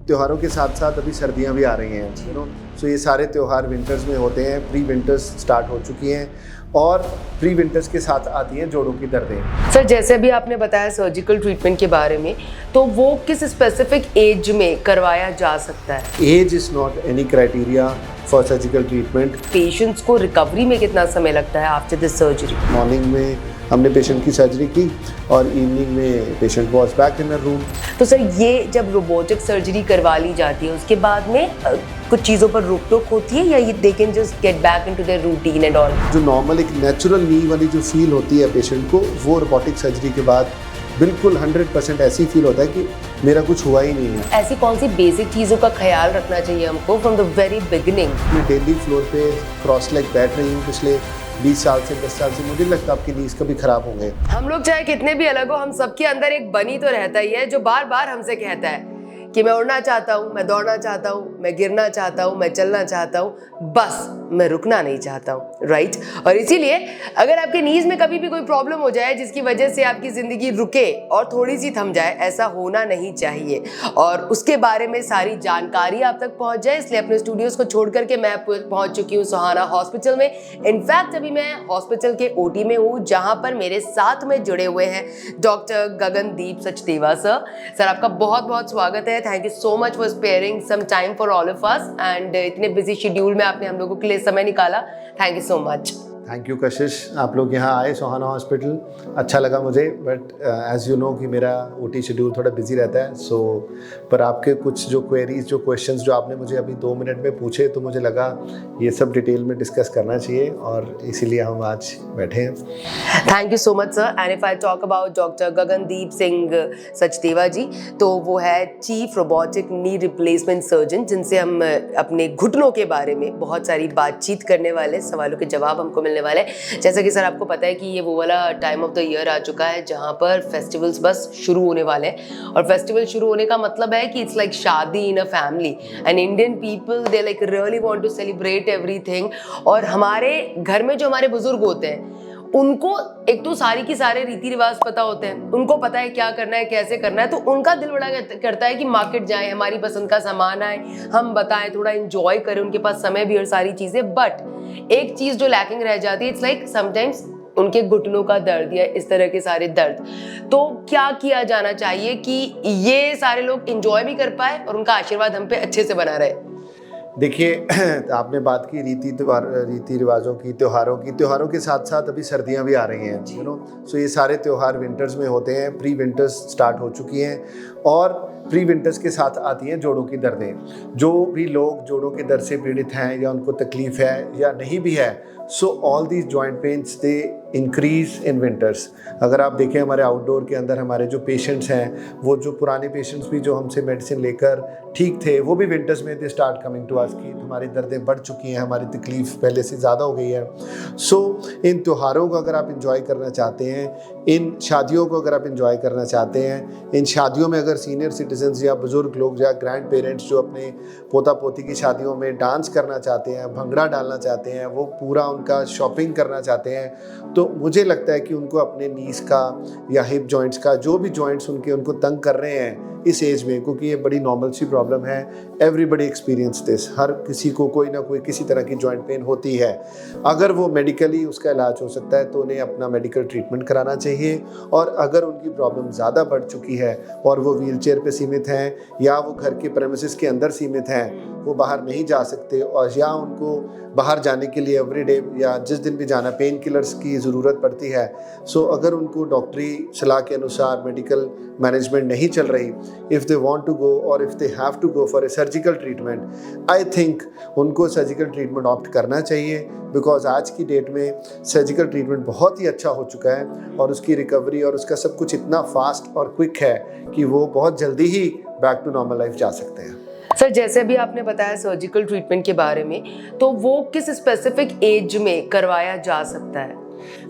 त्योहारों के साथ साथ अभी सर्दियां भी आ रही हैं, यू नो, सो ये सारे त्यौहार विंटर्स में होते हैं। प्री विंटर्स स्टार्ट हो चुकी हैं और प्री विंटर्स के साथ आती हैं जोड़ों की दर्दें। सर, जैसे अभी आपने बताया सर्जिकल ट्रीटमेंट के बारे में, तो वो किस स्पेसिफिक एज में करवाया जा सकता है? Age is not any criteria for surgical treatment. Patients को रिकवरी में कितना समय लगता है आफ्टर दिस सर्जरी? मॉर्निंग में हमने पेशेंट की सर्जरी की और इवनिंग में patient was back in a room. तो सर, ये जब रोबोटिक सर्जरी करवा ली जाती है उसके बाद में कुछ चीज़ों पर रोक टोक होती है, या ये they can just get back into their routine and all? जो नॉर्मल एक नेचुरल नी वाली जो फील होती है पेशेंट को, वो रोबोटिक सर्जरी के बाद बिल्कुल 100% ऐसी फील होता है कि मेरा कुछ हुआ ही नहीं है। ऐसी कौन सी बेसिक चीज़ों का ख्याल रखना चाहिए हमको फ्रॉम द वेरी बिगिनिंग? मैं डेली फ्लोर पे क्रॉस लेग बैठ रही हूँ पिछले 20 साल से 10 साल से, मुझे लगता है आपकी नीज कभी खराब होंगे। हम लोग चाहे कितने भी अलग हो, हम सबके अंदर एक बनी तो रहता ही है जो बार बार हमसे कहता है कि मैं उड़ना चाहता हूँ, मैं दौड़ना चाहता हूँ, मैं गिरना चाहता हूँ, मैं चलना चाहता हूँ, बस मैं रुकना नहीं चाहता हूँ, राइट? और इसीलिए अगर आपके नीज में कभी भी कोई प्रॉब्लम हो जाए जिसकी वजह से आपकी ज़िंदगी रुके और थोड़ी सी थम जाए, ऐसा होना नहीं चाहिए। और उसके बारे में सारी जानकारी आप तक पहुँच जाए, इसलिए अपने स्टूडियोज़ को छोड़ करके मैं पहुँच चुकी हूँ सोहाना हॉस्पिटल में। इनफैक्ट अभी मैं हॉस्पिटल के OT में हूँ, जहाँ पर मेरे साथ में जुड़े हुए हैं doctor Gagandeep Sachdeva sir. Sir, आपका बहुत बहुत स्वागत है। Thank you so much for sparing some time for all of us, and इतने बिजी शेड्यूल में आपने हम लोगों के लिए समय निकाला। Thank you so much. Thank you Kashish, आप लोग यहाँ आए सोहाना हॉस्पिटल, अच्छा लगा मुझे। बट एज़ यू नो कि मेरा OT शेड्यूल थोड़ा बिजी रहता है, सो पर आपके कुछ जो क्वेरीज, जो क्वेश्चंस जो आपने मुझे अभी 2 मिनट में पूछे, तो मुझे लगा ये सब डिटेल में डिस्कस करना चाहिए और इसीलिए हम आज बैठे हैं। Thank you so much sir. And if I talk about doctor Gagandeep Singh Sachdeva ji, तो वो है chief robotic knee replacement surgeon, जिनसे हम अपने घुटनों के बारे में बहुत सारी बातचीत करने वाले, सवालों के जवाब हमको मिलने वाले। जैसा कि सर आपको पता है कि ये वो वाला टाइम ऑफ द ईयर आ चुका है जहाँ पर फेस्टिवल्स बस शुरू होने वाले हैं, और फेस्टिवल शुरू होने का मतलब है कि it's like shaadi in a family, and Indian people they like really want to celebrate everything. और हमारे घर में जो हमारे बुजुर्ग होते हैं, उनको एक तो सारी की सारे रीति रिवाज पता होते हैं, उनको पता है क्या करना है, कैसे करना है, तो उनका दिल बड़ा करता है कि मार्केट जाएं, हमारी पसंद का सामान आए, हम बताएं, थोड़ा एंजॉय करें, उनके पास समय भी और सारी चीजें। बट एक चीज जो लैकिंग रह जाती है, इट्स लाइक समटाइम्स उनके घुटनों का दर्द या इस तरह के सारे दर्द। तो क्या किया जाना चाहिए कि ये सारे लोग एंजॉय भी कर पाए और उनका आशीर्वाद हम पे अच्छे से बना रहे? देखिए, आपने बात की रीति रिवाजों की, त्योहारों के साथ साथ अभी सर्दियां भी आ रही हैं, यू नो, सो ये सारे त्यौहार विंटर्स में होते हैं। प्री विंटर्स स्टार्ट हो चुकी हैं और प्री विंटर्स के साथ आती हैं जोड़ों की दर्दें। जो भी लोग जोड़ों के दर्द से पीड़ित हैं या उनको तकलीफ है या नहीं भी है, so all these joint pains they increase in winters. अगर आप देखें हमारे आउटडोर के अंदर हमारे जो पेशेंट्स हैं, वो जो पुराने पेशेंट्स भी जो हमसे मेडिसिन लेकर ठीक थे, वो भी विंटर्स में they start coming to us कि हमारी दर्दें बढ़ चुकी हैं, हमारी तकलीफ पहले से ज़्यादा हो गई है। सो इन त्योहारों को अगर आप इंजॉय करना चाहते हैं, इन शादियों को अगर आप इंजॉय करना चाहते हैं, इन शादियों में अगर सीनियर सिटीजन्स या बुज़ुर्ग लोग या ग्रैंड पेरेंट्स जो अपने पोता पोती की शादियों में डांस करना चाहते हैं, भंगड़ा डालना चाहते हैं, वो पूरा उनका शॉपिंग करना चाहते हैं, तो मुझे लगता है कि उनको अपने नीज का या हिप जॉइंट्स का, जो भी जॉइंट्स उनको तंग कर रहे हैं इस एज में, क्योंकि ये बड़ी नॉर्मल सी प्रॉब्लम है, एवरीबडी एक्सपीरियंस दिस, हर किसी को कोई ना कोई किसी तरह की जॉइंट पेन होती है। अगर वो मेडिकली उसका इलाज हो सकता है तो उन्हें अपना मेडिकल ट्रीटमेंट कराना चाहिए। और अगर उनकी प्रॉब्लम ज़्यादा बढ़ चुकी है और वो व्हीलचेयर पे सीमित हैं या वो घर के प्रेमिसेस के अंदर सीमित हैं, वो बाहर नहीं जा सकते, और या उनको बाहर जाने के लिए एवरीडे या जिस दिन भी जाना पेन किलर्स की ज़रूरत पड़ती है, सो अगर उनको डॉक्टरी सलाह के अनुसार मेडिकल मैनेजमेंट नहीं चल रही, if they want to go और if they have to go for a surgical treatment, I think उनको सर्जिकल ट्रीटमेंट ऑप्ट करना चाहिए। बिकॉज आज की डेट में सर्जिकल ट्रीटमेंट बहुत ही अच्छा हो चुका है और उसकी रिकवरी और उसका सब कुछ इतना फास्ट और क्विक है कि वो बहुत जल्दी ही बैक टू नॉर्मल लाइफ जा सकते हैं। सर, जैसे भी आपने बताया सर्जिकल ट्रीटमेंट के बारे में, तो वो किस स्पेसिफिक एज में करवाया जा सकता है?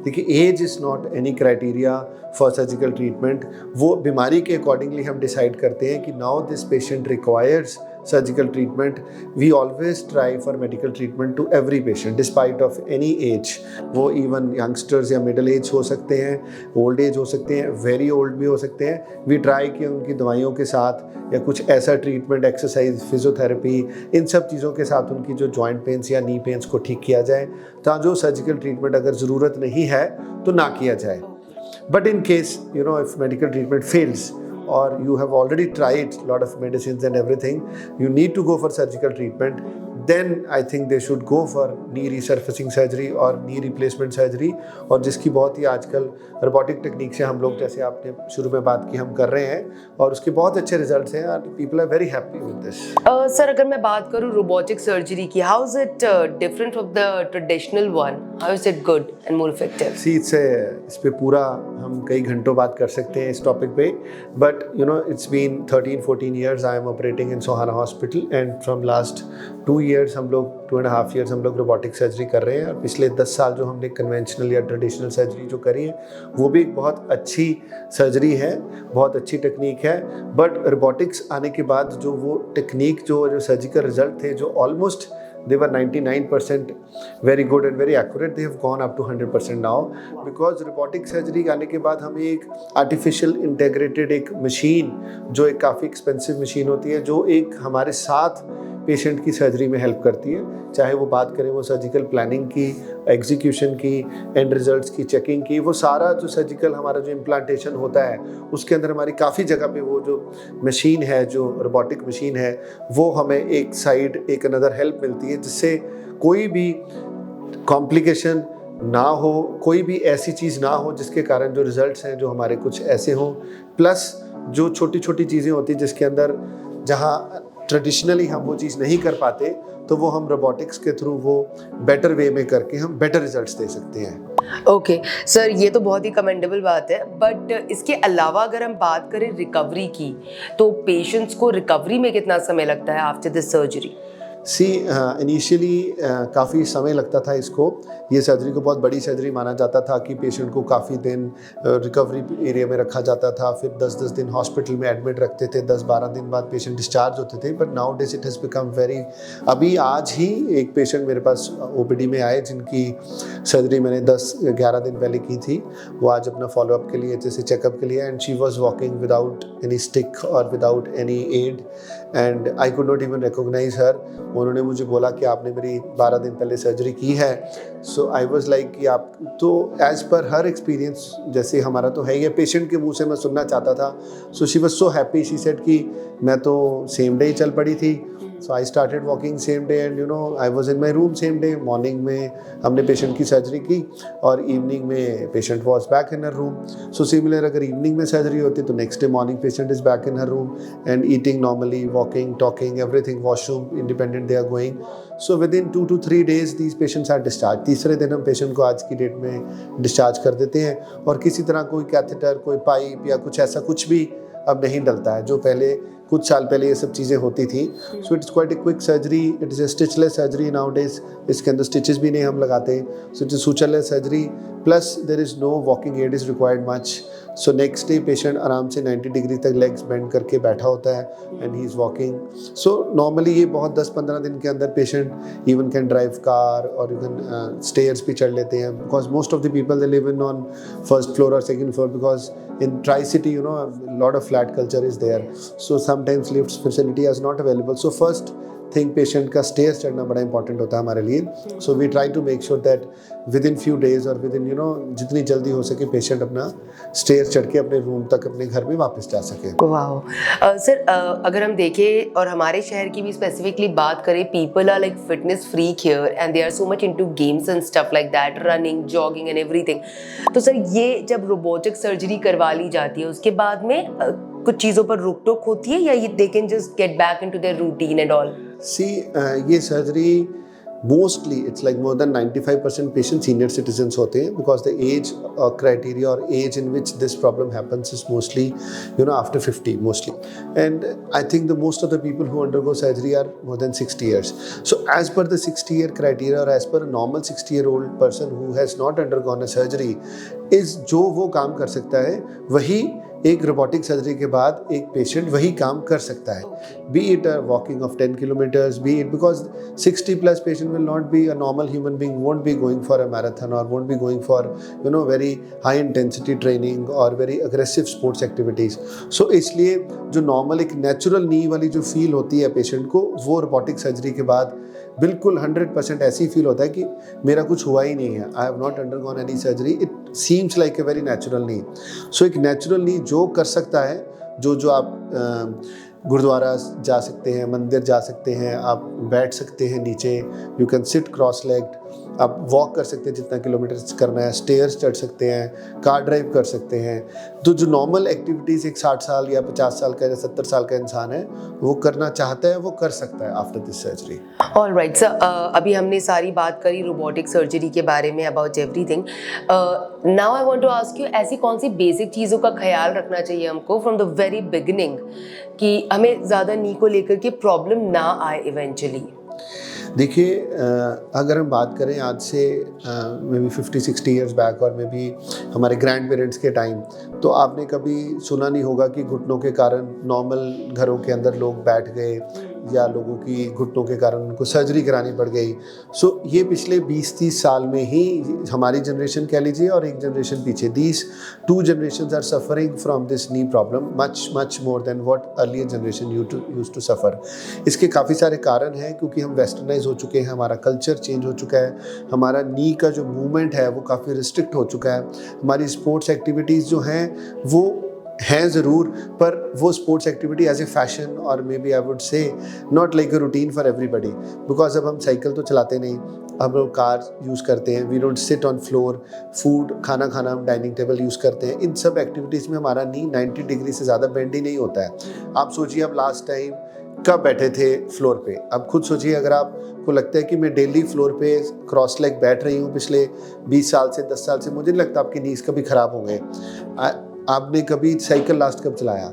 देखिए age is not any criteria for surgical treatment. वो बीमारी के अकॉर्डिंगली हम डिसाइड करते हैं कि now this patient requires surgical treatment. We always try for medical treatment to every patient despite of any age. वो इवन यंगस्टर्स या middle age हो सकते हैं, ओल्ड एज हो सकते हैं, वेरी ओल्ड भी हो सकते हैं। वी ट्राई कि उनकी दवाइयों के साथ या कुछ ऐसा ट्रीटमेंट, एक्सरसाइज, फिजियोथेरेपी, इन सब चीज़ों के साथ उनकी जो जॉइंट पेन्स या नी पेन्स को ठीक किया जाए, ताकि जो सर्जिकल ट्रीटमेंट अगर ज़रूरत नहीं है तो ना किया जाए। But in case, if medical treatment fails or you have already tried a lot of medicines and everything, you need to go for surgical treatment, then I think they should go for knee resurfacing surgery or knee replacement surgery। और जिसकी बहुत ही आजकल robotic technique से हम लोग, जैसे आपने शुरू में बात की, हम कर रहे हैं और उसके बहुत अच्छे रिजल्ट्स हैं और people are very happy with this. Sir, अगर मैं बात करूँ रोबोटिक सर्जरी की, how is it different from the traditional one? How is it good and more effective? See इस पे पूरा हम कई घंटों बात कर सकते हैं इस टॉपिक पे, but it's been 13-14 years I am operating in Sohana hospital and from last 2 years हम लोग 2.5 years हम लोग रोबोटिक सर्जरी कर रहे हैं। और पिछले 10 साल जो हमने कन्वेंशनल या ट्रेडिशनल सर्जरी जो करी है वो भी एक बहुत अच्छी सर्जरी है, बहुत अच्छी टेक्निक है। बट रोबोटिक्स आने के बाद जो वो टेक्निक, जो सर्जिकल रिजल्ट थे, जो almost they were 99% very good and very accurate, they have gone up to 100% now because robotic surgery आने के बाद हमें एक artificial integrated एक मशीन, जो एक काफ़ी एक्सपेंसिव मशीन होती है, जो एक हमारे साथ पेशेंट की सर्जरी में हेल्प करती है, चाहे वो बात करें वो सर्जिकल प्लानिंग की, एग्जीक्यूशन की, एंड रिजल्ट्स की चेकिंग की, वो सारा जो सर्जिकल हमारा जो इम्प्लांटेशन होता है उसके अंदर हमारी काफ़ी जगह पे वो जो मशीन है, जो रोबोटिक मशीन है, वो हमें एक साइड एक अनदर हेल्प मिलती है, जिससे कोई भी कॉम्प्लिकेशन ना हो, कोई भी ऐसी चीज़ ना हो जिसके कारण जो रिजल्ट्स हैं जो हमारे कुछ ऐसे हों। प्लस जो छोटी छोटी चीज़ें होती हैं जिसके अंदर, जहाँ ट्रेडिशनली हम वो चीज़ नहीं कर पाते, तो वो हम रोबोटिक्स के थ्रू वो बेटर वे में करके हम बेटर रिजल्ट्स दे सकते हैं। ओके सर, ये तो बहुत ही कमेंडेबल बात है, बट इसके अलावा अगर हम बात करें रिकवरी की, तो पेशेंट्स को रिकवरी में कितना समय लगता है आफ्टर दिस सर्जरी? इनिशियली काफ़ी समय लगता था इसको। ये सर्जरी को बहुत बड़ी सर्जरी माना जाता था कि पेशेंट को काफ़ी दिन रिकवरी एरिया में रखा जाता था, फिर 10-10 दिन हॉस्पिटल में एडमिट रखते थे, 10-12 दिन बाद पेशेंट डिस्चार्ज होते थे। But now days it has become very, अभी आज ही एक पेशेंट मेरे पास ओपीडी में आए जिनकी सर्जरी मैंने 10-11 दिन पहले की थी। वो आज अपना फॉलोअप के लिए, जैसे चेकअप के लिए, and she was walking without any stick और without any aid and I could not even recognise her. उन्होंने मुझे बोला कि आपने मेरी 12 दिन पहले सर्जरी की है। सो आई वाज लाइक कि आप तो एज़ पर हर एक्सपीरियंस, जैसे हमारा तो है ही, पेशेंट के मुंह से मैं सुनना चाहता था। So she was so happy, she said कि मैं तो सेम डे ही चल पड़ी थी। So I started walking same day and I was in my room same day. Morning में हमने पेशेंट की सर्जरी की और इवनिंग में patient was back in her room. So similar, अगर इवनिंग में सर्जरी होती तो next day morning patient is back in her room and eating normally, walking, talking, everything, washroom independent they are going. So within 2 to 3 days these patients are discharge. तीसरे दिन हम patient को आज की date में discharge कर देते हैं और किसी तरह कोई कैथेटर, कोई पाइप या कुछ ऐसा कुछ भी अब नहीं डलता है, जो पहले कुछ साल पहले ये सब चीज़ें होती थी। So it's quite a quick surgery, it is a stitchless surgery nowadays. इसके अंदर स्टिचेस भी नहीं हम लगाते। So it is sutureless surgery, plus there is no walking aid is required much. So next day patient आराम से 90 degree तक legs bend करके बैठा होता है and he is walking. So normally ये बहुत 10-15 दिन के अंदर patient even can drive car और यू कैन स्टेयर्स भी चढ़ लेते हैं, because most of the people they live in on first floor और second floor, because in Tri-City, a lot of flat culture is there. So sometimes lift facility is not available. So first thing, patient का stairs चढ़ना बड़ा important होता है हमारे लिए. So we try to make sure that within few days or within जितनी जल्दी हो सके पेशेंट अपना stairs चढ़ के अपने रूम तक, अपने घर में वापस जा सके। वाओ सर, अगर हम देखें और हमारे शहर की भी स्पेसिफिकली बात करें, people are like fitness freak here and they are so much into games and stuff like that, running, jogging and everything. तो सर, ये जब रोबोटिक सर्जरी करवा ली जाती है उसके बाद में कुछ चीज़ों पर रोक टोक होती है या ये they can just get back into their routine and all? See ये surgery mostly it's like more than 95% patient senior citizens होते हैं, बिकॉज द एज क्राइटेरिया और age in which this problem happens is mostly after 50 mostly. And I think the most of the people who undergo surgery are more than 60 years. So as per the 60-year criteria or as per a normal 60-year-old person who has not undergone a surgery is जो वो काम कर सकता है वही एक robotic surgery के बाद एक पेशेंट वही काम कर सकता है. Be it a walking of 10 kilometers, be it because 60+ patient will not be a normal human being, won't be going for a marathon और won't be going for very high intensity training और very aggressive sports activities. So इसलिए जो normal एक natural नी वाली जो feel होती है patient को, वो रोबोटिक सर्जरी के बाद बिल्कुल 100% ऐसी फील होता है कि मेरा कुछ हुआ ही नहीं है. I have not undergone any surgery. It seems like a very natural knee. So एक नेचुरल नी जो कर सकता है, जो आप गुरुद्वारा जा सकते हैं, मंदिर जा सकते हैं, आप बैठ सकते हैं नीचे, you can sit cross legged, आप वॉक कर सकते हैं जितना किलोमीटर करना है, स्टेयर्स चढ़ सकते हैं, कार ड्राइव कर सकते हैं. तो जो नॉर्मल एक्टिविटीज़ एक 60 साल या 50 साल का या 70 साल का इंसान है वो करना चाहता है, वो कर सकता है after this surgery. All right sir, अभी हमने सारी बात करी रोबोटिक सर्जरी के बारे में, about everything. Now I want to ask you, ऐसी कौन सी बेसिक चीज़ों का ख्याल रखना चाहिए हमको फ्रॉम द वेरी बिगिनिंग कि हमें ज़्यादा नी को लेकर के प्रॉब्लम ना आए इवेंचुअली? देखिए, अगर हम बात करें आज से मे बी 50-60 years बैक और मे बी हमारे ग्रैंड पेरेंट्स के टाइम, तो आपने कभी सुना नहीं होगा कि घुटनों के कारण नॉर्मल घरों के अंदर लोग बैठ गए या लोगों की घुटनों के कारण उनको सर्जरी करानी पड़ गई. सो ये पिछले 20-30 साल में ही हमारी जनरेशन कह लीजिए और एक जनरेशन पीछे, these 2 generations are suffering from this knee problem much more than what earlier generation used to suffer. इसके काफ़ी सारे कारण हैं, क्योंकि हम वेस्टर्नाइज हो चुके हैं, हमारा कल्चर चेंज हो चुका है, हमारा नी का जो मूवमेंट है वो काफ़ी रिस्ट्रिक्ट हो चुका है. हमारी स्पोर्ट्स एक्टिविटीज़ जो हैं वो हैं ज़रूर, पर वो sports activity as a fashion और maybe I would say not like a routine for everybody. Because अब हम साइकिल तो चलाते नहीं, हम लोग कार यूज़ करते हैं, we don't sit on floor, food खाना हम डाइनिंग टेबल यूज़ करते हैं. इन सब एक्टिविटीज़ में हमारा नी 90 डिग्री से ज़्यादा बेंड ही नहीं होता है. आप सोचिए आप लास्ट टाइम कब बैठे थे फ्लोर पे. अब खुद सोचिए, अगर आपको लगता है कि मैं डेली फ्लोर पे क्रॉस लेग बैठ रही हूँ पिछले 20 साल से 10 साल से, मुझे नहीं लगता आपकी नीज कभी ख़राब होंगे. आपने कभी साइकिल लास्ट कब चलाया?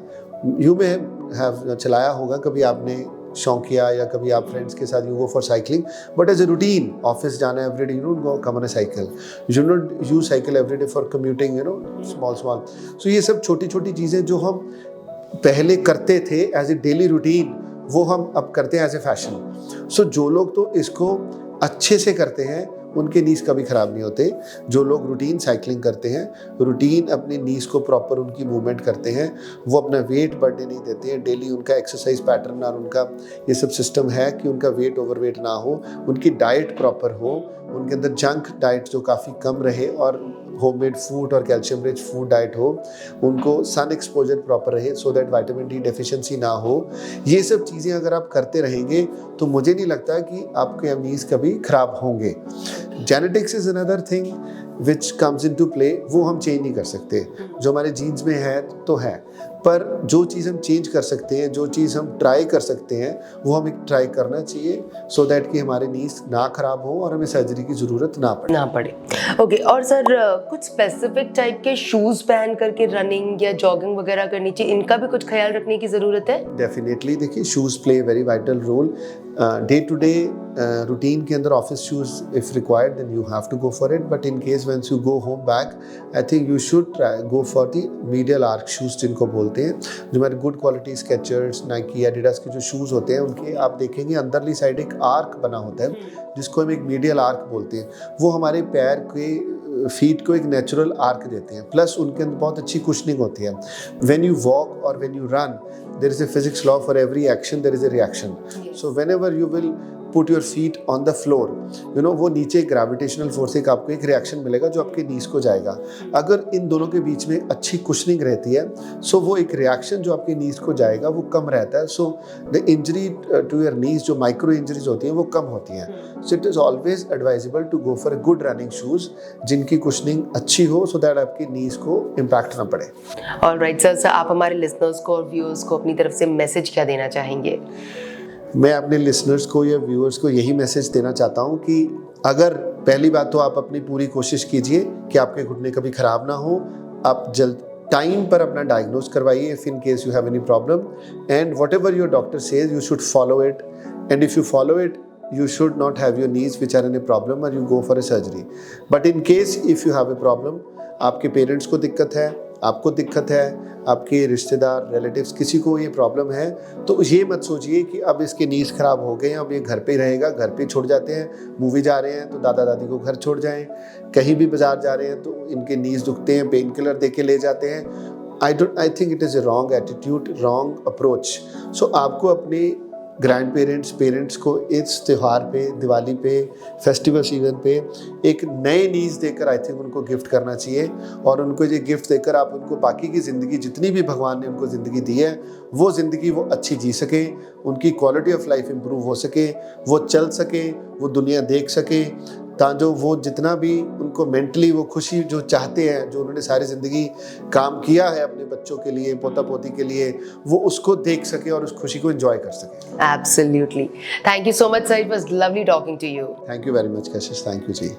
यू में हैव चलाया होगा कभी आपने शौकिया, या कभी आप फ्रेंड्स के साथ you go for cycling, but as a routine office जाना every day, you don't go come on a cycle, you don't use cycle every day for commuting, small. So ये सब छोटी छोटी चीज़ें जो हम पहले करते थे एज ए डेली रूटीन, वो हम अब करते हैं एज ए फैशन. सो जो लोग तो इसको अच्छे से करते हैं उनके नीज कभी ख़राब नहीं होते. जो लोग रूटीन साइकिलिंग करते हैं, रूटीन अपने नीज को प्रॉपर उनकी मूवमेंट करते हैं, वो अपना वेट बढ़ने नहीं देते हैं, डेली उनका एक्सरसाइज पैटर्न और उनका ये सब सिस्टम है कि उनका वेट ओवरवेट ना हो, उनकी डाइट प्रॉपर हो, उनके अंदर जंक डाइट जो काफ़ी कम रहे और होममेड फूड और कैल्शियम रिच फूड डाइट हो, उनको सन एक्सपोजर प्रॉपर रहे so that vitamin D deficiency ना हो. ये सब चीज़ें अगर आप करते रहेंगे तो मुझे नहीं लगता कि आपके नीज कभी ख़राब होंगे. Genetics is another thing which comes in to play. वो हम चेंज नहीं कर सकते, जो हमारे जीन्स में है तो है, पर जो चीज़ हम चेंज कर सकते हैं, जो चीज़ हम ट्राई कर सकते हैं, वो हमें ट्राई करना चाहिए सो दैट कि हमारे नीज ना ख़राब हो और हमें सर्जरी की ज़रूरत ना पड़े. ओके. और सर कुछ स्पेसिफिक टाइप के शूज़ पहन करके रनिंग या जॉगिंग वगैरह करनी चाहिए, इनका भी कुछ ख्याल रखने की ज़रूरत है? डेफिनेटली. देखिए, shoes play very vital role. Day to day routine के अंदर office shoes if required then you have to go for it, but in case when you go home back, I think you should go for the medial arch shoes जिनको बोलते हैं. जो हमारे good quality Skechers, Nike, Adidas के जो shoes होते हैं, उनके आप देखेंगे अंदरली साइड एक आर्क बना होता है जिसको हम एक मीडियल आर्क बोलते हैं. वो हमारे पैर के फीट को एक नेचुरल आर्क देते हैं, प्लस उनके अंदर बहुत अच्छी कुशनिंग होती है. व्हेन यू वॉक और when you run, there is a physics law, for every action there is a reaction. So whenever you will put your feet on the floor, वो नीचे ग्रेविटेशनल फोर्स एक आपको एक reaction मिलेगा जो आपके नीज को जाएगा. अगर इन दोनों के बीच में अच्छी कुशनिंग रहती है, सो वो एक रिएक्शन जो आपके नीज को जाएगा वो कम रहता है. So the injury to your knees, जो माइक्रो इंजरीज होती हैं, वो कम होती हैं. So it is always advisable to go for a good running shoes जिनकी कुशनिंग अच्छी हो, सो दैट आपकी नीज को इम्पैक्ट ना पड़े. ऑलराइट सर, आप हमारे लिसनर्स को और व्यूअर्स को अपनी तरफ से मैसेज क्या देना चाहेंगे? मैं अपने लिसनर्स को या व्यूअर्स को यही मैसेज देना चाहता हूँ कि अगर पहली बात तो आप अपनी पूरी कोशिश कीजिए कि आपके घुटने कभी ख़राब ना हो। आप जल्द टाइम पर अपना डायग्नोज करवाइए if in case you have any problem, and what ever your doctor says you should follow it, and if you follow it you should not have your knees which are in a problem or you go for a surgery. But in case if you have a problem, आपके parents को दिक्कत है, आपको दिक्कत है, आपके रिश्तेदार relatives किसी को ये प्रॉब्लम है, तो ये मत सोचिए कि अब इसके नीज ख़राब हो गए, अब ये घर पे ही रहेगा, घर पे छोड़ जाते हैं। मूवी जा रहे हैं तो दादा दादी को घर छोड़ जाएं, कहीं भी बाजार जा रहे हैं तो इनके नीज दुखते हैं, पेन किलर दे के ले जाते हैं। I think it is a wrong attitude, wrong approach. So आपको अपने ग्रैंड पेरेंट्स, पेरेंट्स को इस त्यौहार पे, दिवाली पे, फेस्टिवल सीजन पे एक नए नीज देकर आई थिंक उनको गिफ्ट करना चाहिए, और उनको ये गिफ्ट देकर आप उनको बाकी की ज़िंदगी जितनी भी भगवान ने उनको ज़िंदगी दी है वो ज़िंदगी वो अच्छी जी सके, उनकी क्वालिटी ऑफ लाइफ इम्प्रूव हो सके, वो चल सके, वो दुनिया देख सके, जो वो जितना भी उनको मेंटली वो खुशी जो चाहते हैं, जो उन्होंने सारी ज़िंदगी काम किया है अपने बच्चों के लिए, पोता पोती के लिए, वो उसको देख सके और उस खुशी को एंजॉय कर सके। Absolutely. Thank you so much, sir. It was lovely talking to you. Thank you very much Kashish, thank you ji.